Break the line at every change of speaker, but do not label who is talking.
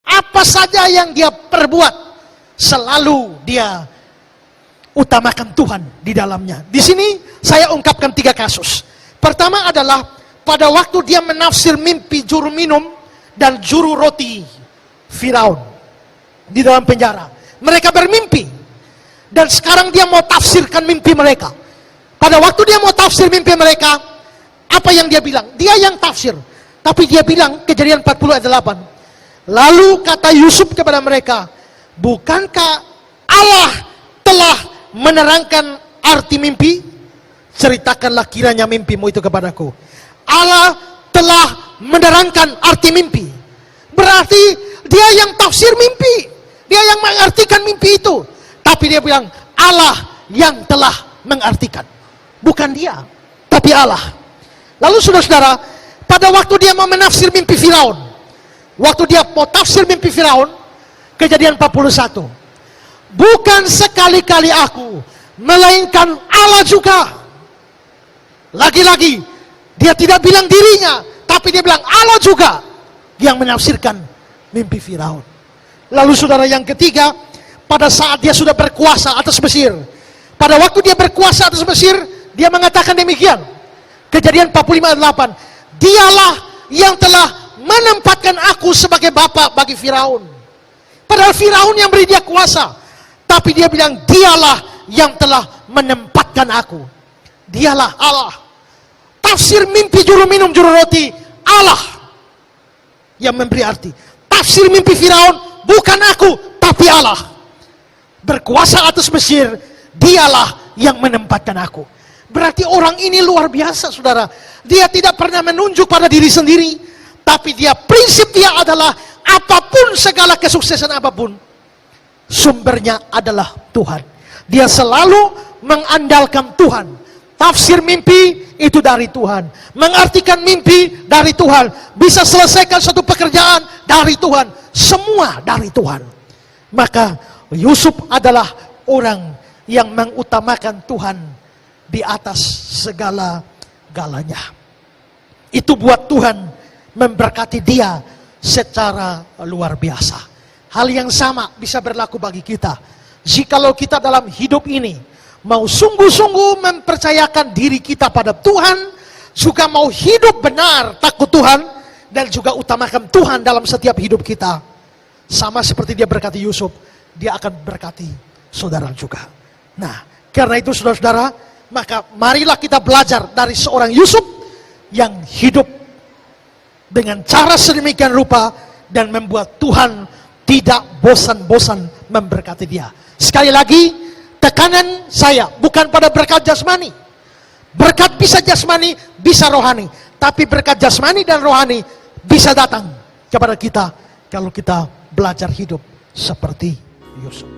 Apa saja yang dia perbuat, selalu dia utamakan Tuhan di dalamnya. Di sini saya ungkapkan 3 kasus. Pertama adalah pada waktu dia menafsir mimpi juru minum dan juru roti Firaun di dalam penjara. Mereka bermimpi dan sekarang dia mau tafsirkan mimpi mereka. Pada waktu dia mau tafsir mimpi mereka, apa yang dia bilang? Dia yang tafsir, tapi dia bilang, Kejadian 40 ayat 8. Lalu kata Yusuf kepada mereka, bukankah Allah telah menerangkan arti mimpi? Ceritakanlah kiranya mimpimu itu kepadaku. Allah telah menerangkan arti mimpi. Berarti dia yang tafsir mimpi, dia yang mengartikan mimpi itu. Tapi dia bilang, Allah yang telah mengartikan. Bukan dia, tapi Allah. Lalu saudara-saudara, pada waktu dia mau menafsir mimpi Firaun, waktu dia mau tafsir mimpi Firaun, Kejadian 41. Bukan sekali-kali aku, melainkan Allah juga. Lagi-lagi, dia tidak bilang dirinya, tapi dia bilang Allah juga yang menafsirkan mimpi Firaun. Lalu saudara, yang ketiga, pada saat dia sudah berkuasa atas Mesir. Pada waktu dia berkuasa atas Mesir, dia mengatakan demikian. Kejadian 45 ayat 8. Dialah yang telah menempatkan aku sebagai bapak bagi Firaun. Padahal Firaun yang beri dia kuasa. Tapi dia bilang, dialah yang telah menempatkan aku. Dialah Allah. Tafsir mimpi juru minum, juru roti, Allah yang memberi arti. Tafsir mimpi Firaun, bukan aku, tapi Allah. Berkuasa atas Mesir, dialah yang menempatkan aku. Berarti orang ini luar biasa, saudara. Dia tidak pernah menunjuk pada diri sendiri, tapi prinsip dia adalah apapun, segala kesuksesan apapun, sumbernya adalah Tuhan. Dia selalu mengandalkan Tuhan. Tafsir mimpi itu dari Tuhan. Mengartikan mimpi dari Tuhan. Bisa selesaikan satu pekerjaan dari Tuhan. Semua dari Tuhan. Maka Yusuf adalah orang yang mengutamakan Tuhan di atas segala-galanya. Itu buat Tuhan memberkati dia secara luar biasa. Hal yang sama bisa berlaku bagi kita. Jikalau kita dalam hidup ini mau sungguh-sungguh mempercayakan diri kita pada Tuhan, juga mau hidup benar takut Tuhan, dan juga utamakan Tuhan dalam setiap hidup kita, sama seperti dia berkati Yusuf, dia akan berkati saudara juga. Nah, karena itu saudara-saudara, maka marilah kita belajar dari seorang Yusuf yang hidup dengan cara sedemikian rupa dan membuat Tuhan tidak bosan-bosan memberkati dia. Sekali lagi, tekanan saya bukan pada berkat jasmani. Berkat bisa jasmani, bisa rohani. Tapi berkat jasmani dan rohani bisa datang kepada kita kalau kita belajar hidup seperti Yusuf.